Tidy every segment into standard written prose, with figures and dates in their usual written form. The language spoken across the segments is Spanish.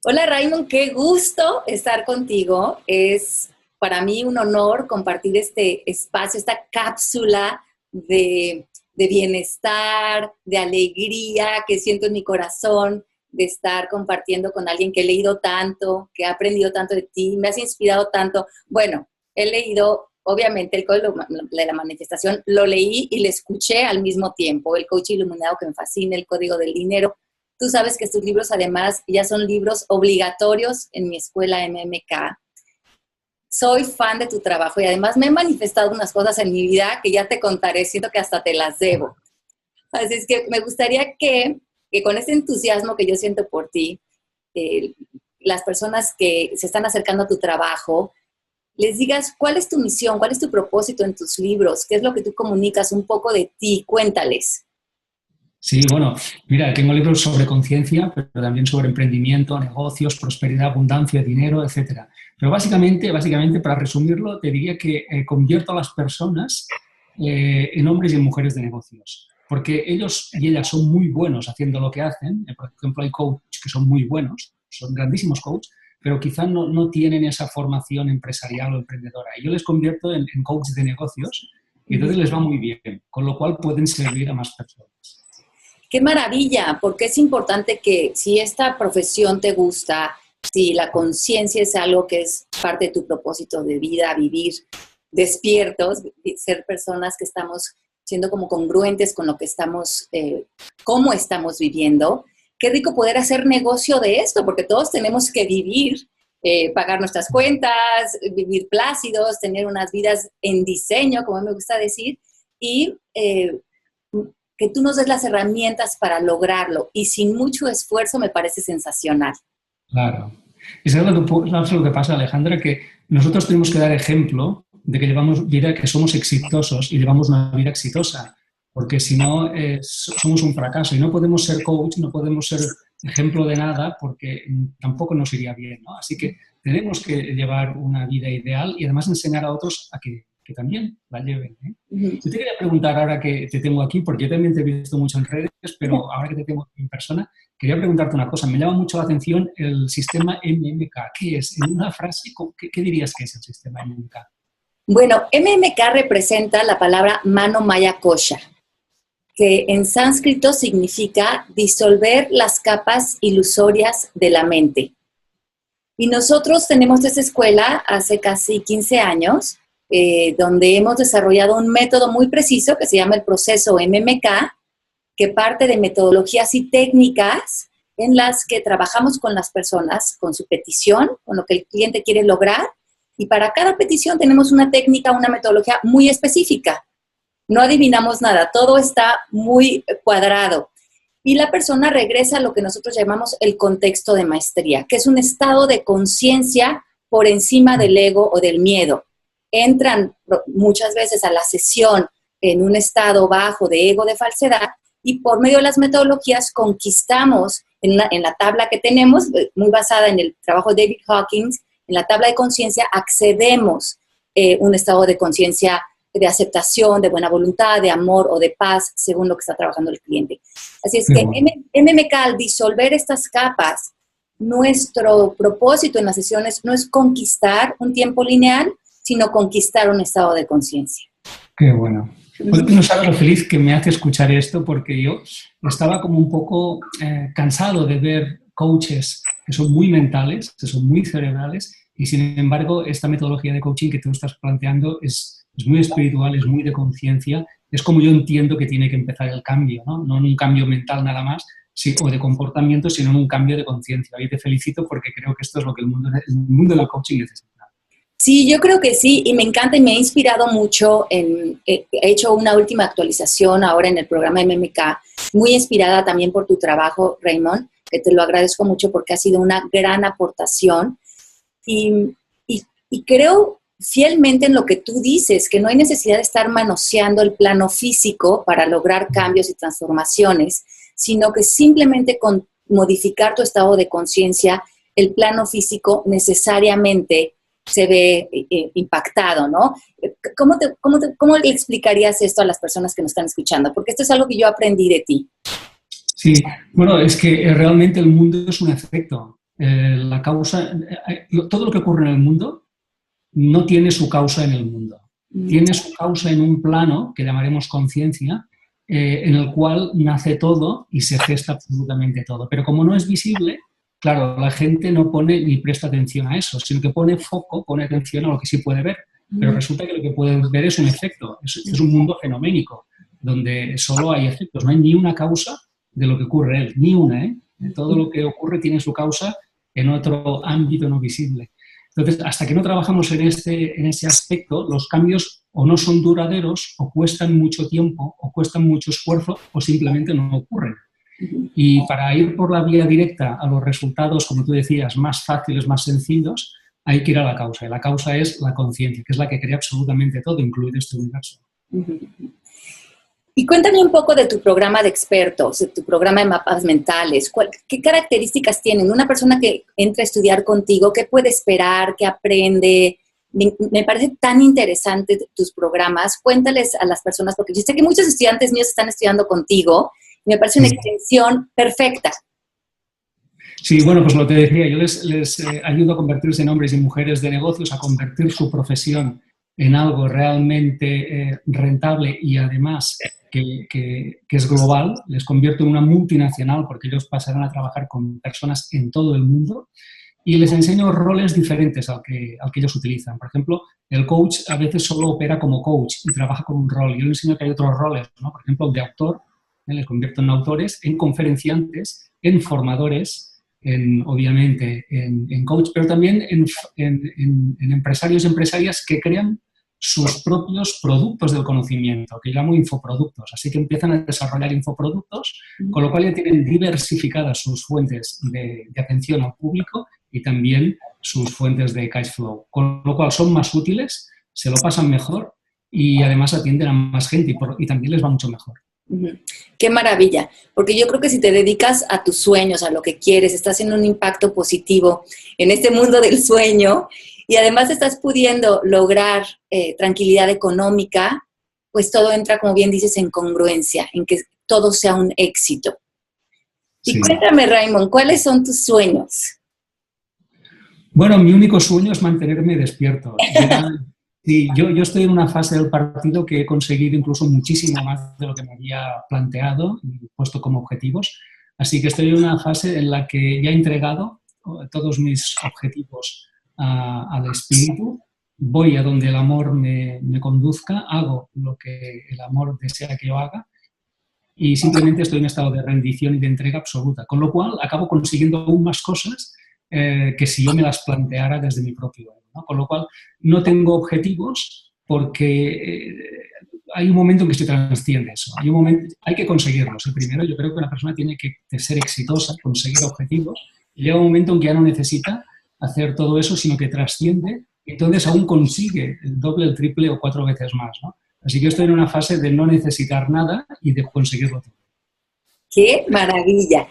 Hola Raymond, qué gusto estar contigo. Es para mí un honor compartir este espacio, esta cápsula de bienestar, de alegría que siento en mi corazón, de estar compartiendo con alguien que he leído tanto, que ha aprendido tanto de ti, me has inspirado tanto. Bueno, he leído, obviamente, el Código de la Manifestación, lo leí y lo escuché al mismo tiempo. El Coach Iluminado, que me fascina, el Código del Dinero. Tú sabes que estos libros además ya son libros obligatorios en mi escuela MMK. Soy fan de tu trabajo y además me he manifestado unas cosas en mi vida que ya te contaré, siento que hasta te las debo. Así es que me gustaría que con este entusiasmo que yo siento por ti, eh, las personas que se están acercando a tu trabajo, les digas cuál es tu misión, cuál es tu propósito en tus libros, qué es lo que tú comunicas, un poco de ti, cuéntales. Sí, bueno, mira, tengo libros sobre conciencia, pero también sobre emprendimiento, negocios, prosperidad, abundancia, dinero, etcétera. Pero básicamente, para resumirlo, te diría que convierto a las personas en hombres y en mujeres de negocios. Porque ellos y ellas son muy buenos haciendo lo que hacen. Por ejemplo, hay coaches que son muy buenos, son grandísimos coaches, pero quizás no tienen esa formación empresarial o emprendedora. Y yo les convierto en coaches de negocios y entonces les va muy bien, con lo cual pueden servir a más personas. Qué maravilla, porque es importante que si esta profesión te gusta, si la conciencia es algo que es parte de tu propósito de vida, vivir despiertos, ser personas que estamos siendo como congruentes con lo que estamos, cómo estamos viviendo. Qué rico poder hacer negocio de esto, porque todos tenemos que vivir, pagar nuestras cuentas, vivir plácidos, tener unas vidas en diseño, como me gusta decir, y que tú nos des las herramientas para lograrlo y sin mucho esfuerzo me parece sensacional. Claro. Y sabes lo que pasa, Alejandra, que nosotros tenemos que dar ejemplo de que llevamos vida, que somos exitosos y llevamos una vida exitosa, porque si no, somos un fracaso y no podemos ser coach, no podemos ser ejemplo de nada porque tampoco nos iría bien, ¿no? Así que tenemos que llevar una vida ideal y además enseñar a otros a que también la lleven, ¿eh? Uh-huh. Yo te quería preguntar ahora que te tengo aquí, porque yo también te he visto mucho en redes, pero ahora que te tengo aquí en persona, quería preguntarte una cosa. Me llama mucho la atención el sistema MMK. ¿Qué es? En una frase, ¿qué dirías que es el sistema MMK? Bueno, MMK representa la palabra Mano Maya Kosha, que en sánscrito significa disolver las capas ilusorias de la mente. Y nosotros tenemos esa escuela hace casi 15 años, donde hemos desarrollado un método muy preciso que se llama el proceso MMK, que parte de metodologías y técnicas en las que trabajamos con las personas, con su petición, con lo que el cliente quiere lograr, y para cada petición tenemos una técnica, una metodología muy específica. No adivinamos nada, todo está muy cuadrado. Y la persona regresa a lo que nosotros llamamos el contexto de maestría, que es un estado de conciencia por encima del ego o del miedo. Entran muchas veces a la sesión en un estado bajo de ego, de falsedad, y por medio de las metodologías conquistamos en la tabla que tenemos, muy basada en el trabajo de David Hawkins, en la tabla de conciencia accedemos un estado de conciencia de aceptación, de buena voluntad, de amor o de paz, según lo que está trabajando el cliente. Así es Qué que bueno. MMK, al disolver estas capas, nuestro propósito en las sesiones no es conquistar un tiempo lineal, sino conquistar un estado de conciencia. Qué bueno. Pues no sabes lo feliz que me hace escuchar esto, porque yo estaba como un poco cansado de ver coaches que son muy mentales, que son muy cerebrales, y sin embargo esta metodología de coaching que tú estás planteando es muy espiritual, es muy de conciencia, es como yo entiendo que tiene que empezar el cambio, ¿no? No en un cambio mental nada más, sí, o de comportamiento, sino en un cambio de conciencia. Y te felicito porque creo que esto es lo que el mundo del coaching necesita. Sí, yo creo que sí, y me encanta y me ha inspirado mucho. He hecho una última actualización ahora en el programa MMK, muy inspirada también por tu trabajo, Raymond, que te lo agradezco mucho porque ha sido una gran aportación. Y, y creo fielmente en lo que tú dices, que no hay necesidad de estar manoseando el plano físico para lograr cambios y transformaciones, sino que simplemente con modificar tu estado de conciencia, el plano físico necesariamente se ve impactado, ¿no? ¿Cómo le explicarías esto a las personas que nos están escuchando? Porque esto es algo que yo aprendí de ti. Sí, bueno, es que realmente el mundo es un efecto. la causa, todo lo que ocurre en el mundo no tiene su causa en el mundo. Tiene su causa en un plano que llamaremos conciencia, en el cual nace todo y se gesta absolutamente todo. Pero como no es visible, claro, la gente no pone ni presta atención a eso, sino que pone foco, pone atención a lo que sí puede ver. Pero resulta que lo que puede ver es un efecto, es un mundo fenoménico, donde solo hay efectos, no hay ni una causa de lo que ocurre él, ni una, ¿eh? Todo lo que ocurre tiene su causa en otro ámbito no visible. Entonces, hasta que no trabajamos en ese aspecto, los cambios o no son duraderos, o cuestan mucho tiempo, o cuestan mucho esfuerzo, o simplemente no ocurren. Y para ir por la vía directa a los resultados, como tú decías, más fáciles, más sencillos, hay que ir a la causa. Y la causa es la conciencia, que es la que crea absolutamente todo, incluido este universo. Y cuéntame un poco de tu programa de expertos, de tu programa de mapas mentales. ¿Qué características tienen? Una persona que entra a estudiar contigo, ¿qué puede esperar? ¿Qué aprende? Me parece tan interesante tus programas. Cuéntales a las personas, porque yo sé que muchos estudiantes míos están estudiando contigo. Y me parece una extensión perfecta. Sí, bueno, pues lo que decía, yo les ayudo a convertirse en hombres y mujeres de negocios, a convertir su profesión en algo realmente rentable y además que es global. Les convierto en una multinacional porque ellos pasarán a trabajar con personas en todo el mundo y les enseño roles diferentes al que ellos utilizan. Por ejemplo, el coach a veces solo opera como coach y trabaja con un rol. Yo les enseño que hay otros roles, ¿no? Por ejemplo, el de autor, les convierto en autores, en conferenciantes, en formadores, obviamente en coach, pero también en empresarios y empresarias que crean sus propios productos del conocimiento, que llamo infoproductos. Así que empiezan a desarrollar infoproductos, con lo cual ya tienen diversificadas sus fuentes de atención al público y también sus fuentes de cash flow. Con lo cual son más útiles, se lo pasan mejor y además atienden a más gente y también les va mucho mejor. Qué maravilla, porque yo creo que si te dedicas a tus sueños, a lo que quieres, estás haciendo un impacto positivo en este mundo del sueño y además estás pudiendo lograr tranquilidad económica, pues todo entra, como bien dices, en congruencia, en que todo sea un éxito. Y cuéntame, Raymond, ¿cuáles son tus sueños? Bueno, mi único sueño es mantenerme despierto. Sí, yo estoy en una fase del partido que he conseguido incluso muchísimo más de lo que me había planteado y puesto como objetivos. Así que estoy en una fase en la que ya he entregado todos mis objetivos al espíritu. Voy a donde el amor me conduzca, hago lo que el amor desea que yo haga y simplemente estoy en estado de rendición y de entrega absoluta. Con lo cual acabo consiguiendo aún más cosas que si yo me las planteara desde mi propio ego, ¿no? Con lo cual no tengo objetivos porque hay un momento en que se trasciende eso. Hay que conseguirlos. El primero, yo creo que una persona tiene que ser exitosa, conseguir objetivos, y llega un momento en que ya no necesita hacer todo eso, sino que trasciende y entonces aún consigue el doble, el triple o 4 veces más, ¿no? Así que estoy en una fase de no necesitar nada y de conseguirlo todo. ¡Qué maravilla!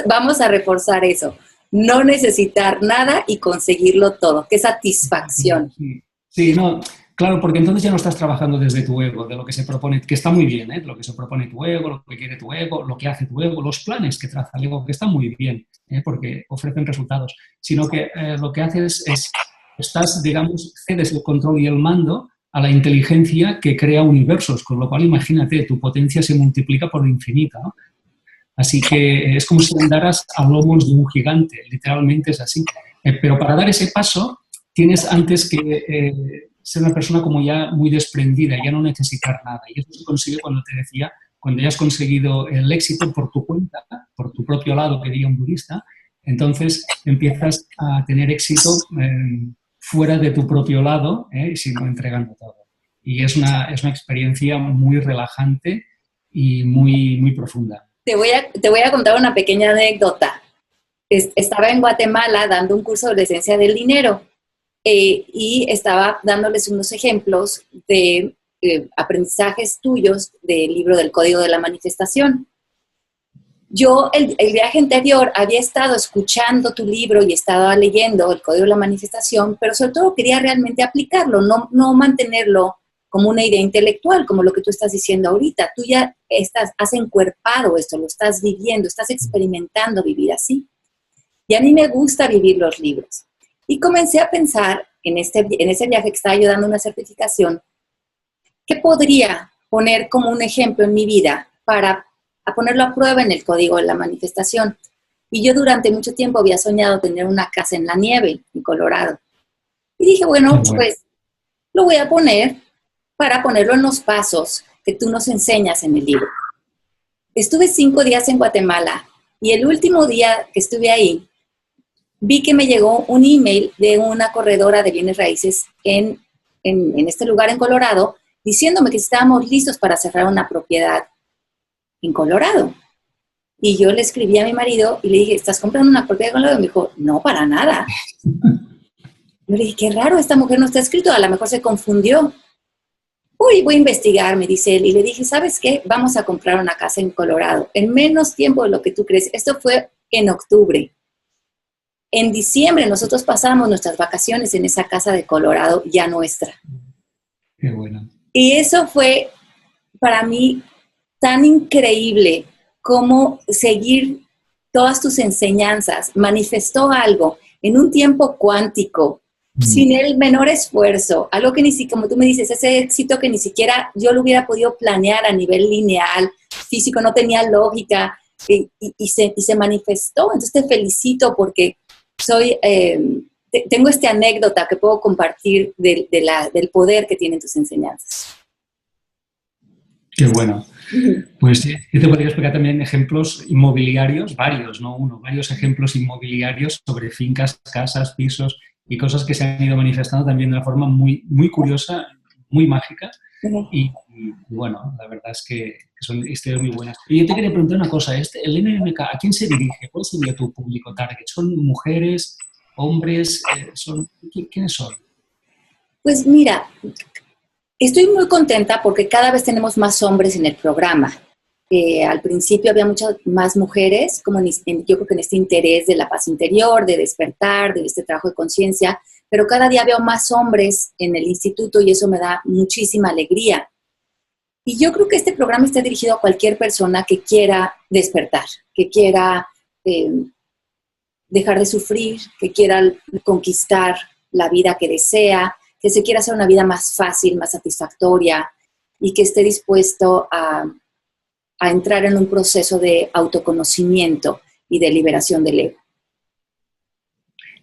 Vamos a reforzar eso. No necesitar nada y conseguirlo todo. ¡Qué satisfacción! Sí, no, claro, porque entonces ya no estás trabajando desde tu ego, de lo que se propone, que está muy bien, ¿eh? Lo que se propone tu ego, lo que quiere tu ego, lo que hace tu ego, los planes que traza el ego, que está muy bien, porque ofrecen resultados, sino que lo que haces estás, digamos, cedes el control y el mando a la inteligencia que crea universos, con lo cual imagínate, tu potencia se multiplica por infinita, ¿no? Así que es como si andaras a lomos de un gigante, literalmente es así. Pero para dar ese paso tienes antes que ser una persona como ya muy desprendida, ya no necesitar nada. Y eso se consigue cuando te decía, cuando ya has conseguido el éxito por tu cuenta, por tu propio lado, que diría un budista, entonces empiezas a tener éxito fuera de tu propio lado, sino entregando todo. Y es una experiencia muy relajante y muy, muy profunda. Te voy a contar una pequeña anécdota. Estaba en Guatemala dando un curso de la esencia del dinero y estaba dándoles unos ejemplos de aprendizajes tuyos del libro del Código de la Manifestación. Yo el viaje anterior había estado escuchando tu libro y estaba leyendo el Código de la Manifestación, pero sobre todo quería realmente aplicarlo, no mantenerlo como una idea intelectual, como lo que tú estás diciendo ahorita. Tú ya has encuerpado esto, lo estás viviendo, estás experimentando vivir así. Y a mí me gusta vivir los libros. Y comencé a pensar en ese viaje que estaba yo dando una certificación, ¿qué podría poner como un ejemplo en mi vida para ponerlo a prueba en el código de la manifestación? Y yo durante mucho tiempo había soñado tener una casa en la nieve, en Colorado. Y dije, bueno, pues lo voy a poner para ponerlo en los pasos que tú nos enseñas en el libro. Estuve 5 días en Guatemala y el último día que estuve ahí, vi que me llegó un email de una corredora de bienes raíces en este lugar en Colorado, diciéndome que estábamos listos para cerrar una propiedad en Colorado. Y yo le escribí a mi marido y le dije, ¿estás comprando una propiedad en Colorado? Y me dijo, no, para nada. Yo le dije, qué raro, esta mujer no está escrito, a lo mejor se confundió. Uy, voy a investigar, me dice él. Y le dije, ¿sabes qué? Vamos a comprar una casa en Colorado en menos tiempo de lo que tú crees. Esto fue en octubre. En diciembre nosotros pasamos nuestras vacaciones en esa casa de Colorado ya nuestra. Qué bueno. Y eso fue para mí tan increíble como seguir todas tus enseñanzas. Manifestó algo en un tiempo cuántico, sin el menor esfuerzo, algo que ni siquiera, como tú me dices, ese éxito que ni siquiera yo lo hubiera podido planear a nivel lineal, físico, no tenía lógica, y se manifestó. Entonces te felicito porque tengo esta anécdota que puedo compartir del poder que tienen tus enseñanzas. Qué bueno. Pues yo te podría explicar también ejemplos inmobiliarios, varios, no uno, varios ejemplos inmobiliarios sobre fincas, casas, pisos y cosas que se han ido manifestando también de una forma muy, muy curiosa, muy mágica. Y bueno, la verdad es que son historias muy buenas. Y yo te quería preguntar una cosa, el MMK, ¿a quién se dirige? ¿Cuál sería tu público target? ¿Son mujeres, hombres? ¿Quiénes son? Pues mira, estoy muy contenta porque cada vez tenemos más hombres en el programa. Al principio había muchas más mujeres, como yo creo que en este interés de la paz interior, de despertar, de este trabajo de conciencia, pero cada día veo más hombres en el instituto y eso me da muchísima alegría. Y yo creo que este programa está dirigido a cualquier persona que quiera despertar, que quiera dejar de sufrir, que quiera conquistar la vida que desea, que se quiera hacer una vida más fácil, más satisfactoria y que esté dispuesto a entrar en un proceso de autoconocimiento y de liberación del ego.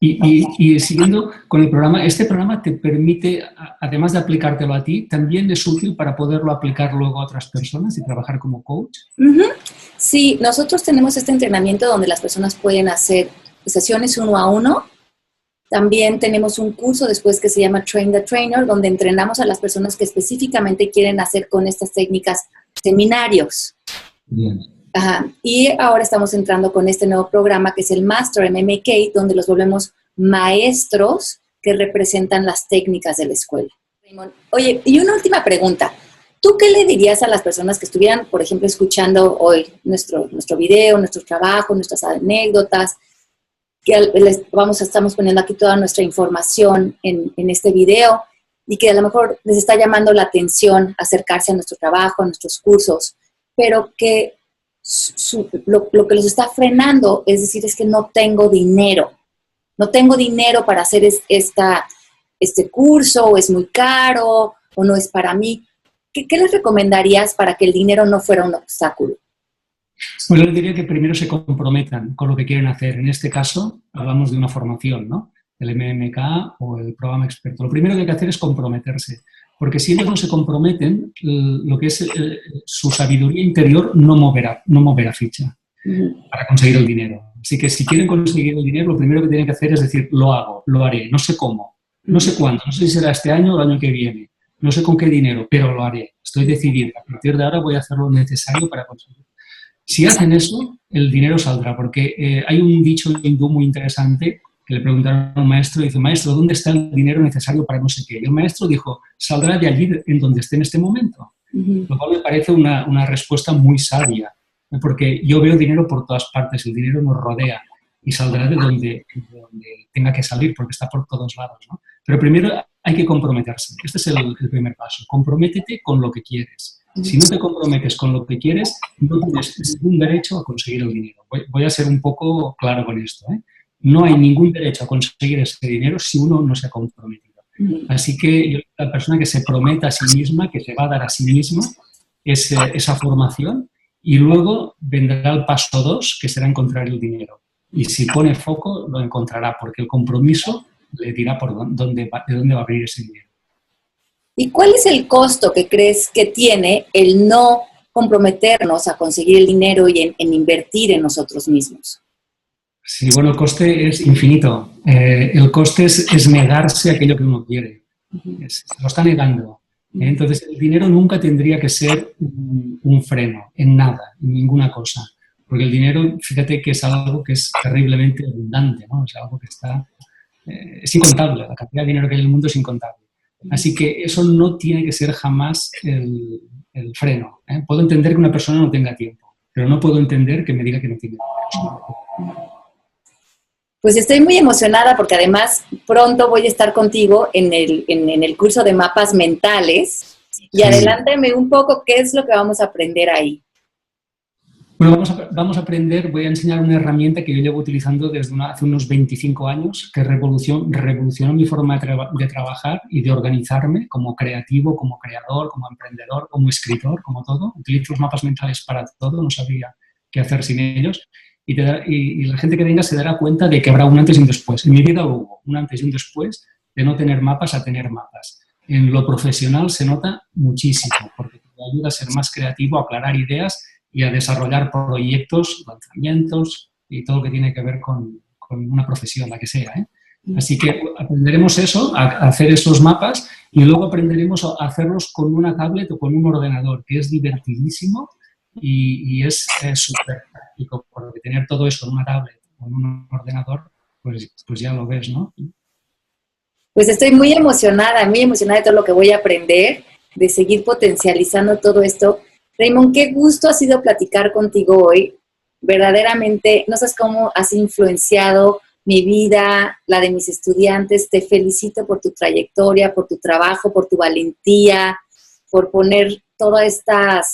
Y siguiendo con el programa, este programa te permite, además de aplicártelo a ti, también es útil para poderlo aplicar luego a otras personas y trabajar como coach. Sí, nosotros tenemos este entrenamiento donde las personas pueden hacer sesiones 1 a 1. También tenemos un curso después que se llama Train the Trainer, donde entrenamos a las personas que específicamente quieren hacer con estas técnicas seminarios. Bien. Ajá. Y ahora estamos entrando con este nuevo programa que es el Master MMK, donde los volvemos maestros que representan las técnicas de la escuela. Oye, y una última pregunta. ¿Tú qué le dirías a las personas que estuvieran, por ejemplo, escuchando hoy nuestro video, nuestro trabajo, nuestras anécdotas? Que estamos poniendo aquí toda nuestra información en este video y que a lo mejor les está llamando la atención acercarse a nuestro trabajo, a nuestros cursos, pero que lo que los está frenando es decir, es que no tengo dinero para hacer este curso, o es muy caro, o no es para mí. ¿Qué les recomendarías para que el dinero no fuera un obstáculo? Pues yo les diría que primero se comprometan con lo que quieren hacer. En este caso, hablamos de una formación, ¿no? El MMK o el programa experto. Lo primero que hay que hacer es comprometerse, porque si ellos no se comprometen, lo que es su sabiduría interior no moverá ficha para conseguir el dinero. Así que si quieren conseguir el dinero, lo primero que tienen que hacer es decir, lo hago, lo haré, no sé cómo, no sé cuándo, no sé si será este año o el año que viene, no sé con qué dinero, pero lo haré. Estoy decidido. A partir de ahora voy a hacer lo necesario para conseguirlo. Si hacen eso, el dinero saldrá, porque hay un dicho hindú muy interesante que le preguntaron a un maestro y dice, maestro, ¿dónde está el dinero necesario para no sé qué? Y el maestro dijo, saldrá de allí en donde esté en este momento. Lo cual me parece una respuesta muy sabia, porque yo veo dinero por todas partes, el dinero nos rodea y saldrá de donde tenga que salir, porque está por todos lados, ¿no? Pero primero hay que comprometerse. Este es el primer paso. Comprométete con lo que quieres. Si no te comprometes con lo que quieres, no tienes ningún derecho a conseguir el dinero. Voy a ser un poco claro con esto, ¿eh? no hay ningún derecho a conseguir ese dinero si uno no se ha comprometido. Así que la persona que se prometa a sí misma, que se va a dar a sí misma esa formación, y luego vendrá el paso 2, que será encontrar el dinero. Y si pone foco, lo encontrará, porque el compromiso le dirá de dónde va a venir ese dinero. ¿Y cuál es el costo que crees que tiene el no comprometernos a conseguir el dinero y en invertir en nosotros mismos? Sí, bueno, el coste es infinito. El coste es negarse a aquello que uno quiere. Se lo está negando. Entonces, el dinero nunca tendría que ser un freno en nada, en ninguna cosa. Porque el dinero, fíjate que es algo que es terriblemente abundante, ¿no? Es algo que es incontable. La cantidad de dinero que hay en el mundo es incontable. Así que eso no tiene que ser jamás el freno. Puedo entender que una persona no tenga tiempo, pero no puedo entender que me diga que no tiene tiempo. Pues estoy muy emocionada porque además pronto voy a estar contigo en el curso de mapas mentales. Y adelántame un poco qué es lo que vamos a aprender ahí. Bueno, vamos a aprender, voy a enseñar una herramienta que yo llevo utilizando desde hace unos 25 años, que revolucionó mi forma de trabajar y de organizarme como creativo, como creador, como emprendedor, como escritor, como todo. Utilizo los mapas mentales para todo, no sabría qué hacer sin ellos. Y la gente que venga se dará cuenta de que habrá un antes y un después. En mi vida hubo un antes y un después de no tener mapas a tener mapas. En lo profesional se nota muchísimo, porque te ayuda a ser más creativo, a aclarar ideas y a desarrollar proyectos, lanzamientos y todo lo que tiene que ver con una profesión, la que sea. Así que aprenderemos eso, a hacer esos mapas, y luego aprenderemos a hacerlos con una tablet o con un ordenador, que es divertidísimo y es súper práctico, porque tener todo eso en una tablet o en un ordenador, pues ya lo ves, ¿no? Pues estoy muy emocionada de todo lo que voy a aprender, de seguir potencializando todo esto. Raymond, qué gusto ha sido platicar contigo hoy. Verdaderamente, no sabes cómo has influenciado mi vida, la de mis estudiantes. Te felicito por tu trayectoria, por tu trabajo, por tu valentía, por poner todos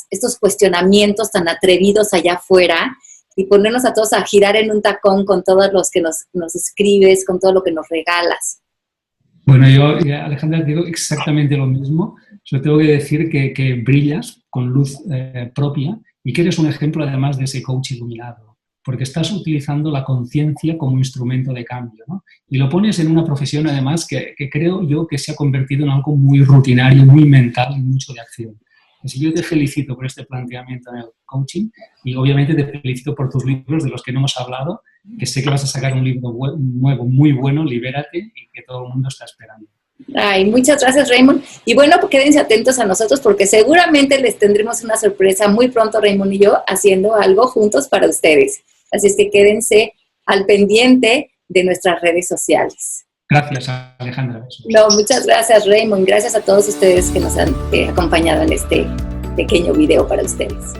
estos cuestionamientos tan atrevidos allá afuera y ponernos a todos a girar en un tacón con todos los que nos escribes, con todo lo que nos regalas. Bueno, yo, Alejandra, te digo exactamente lo mismo. Yo tengo que decir que brillas con luz propia y que eres un ejemplo, además, de ese coach iluminado, porque estás utilizando la conciencia como instrumento de cambio, ¿no? Y lo pones en una profesión, además, que creo yo que se ha convertido en algo muy rutinario, muy mental y mucho de acción. Así que yo te felicito por este planteamiento en el coaching y, obviamente, te felicito por tus libros, de los que no hemos hablado, que sé que vas a sacar un libro nuevo, muy bueno, Libérate, y que todo el mundo está esperando. Ay, muchas gracias, Raymond. Y bueno, pues quédense atentos a nosotros porque seguramente les tendremos una sorpresa muy pronto, Raymond y yo, haciendo algo juntos para ustedes. Así es que quédense al pendiente de nuestras redes sociales. Gracias, Alejandra. No, muchas gracias, Raymond. Gracias a todos ustedes que nos han acompañado en este pequeño video para ustedes.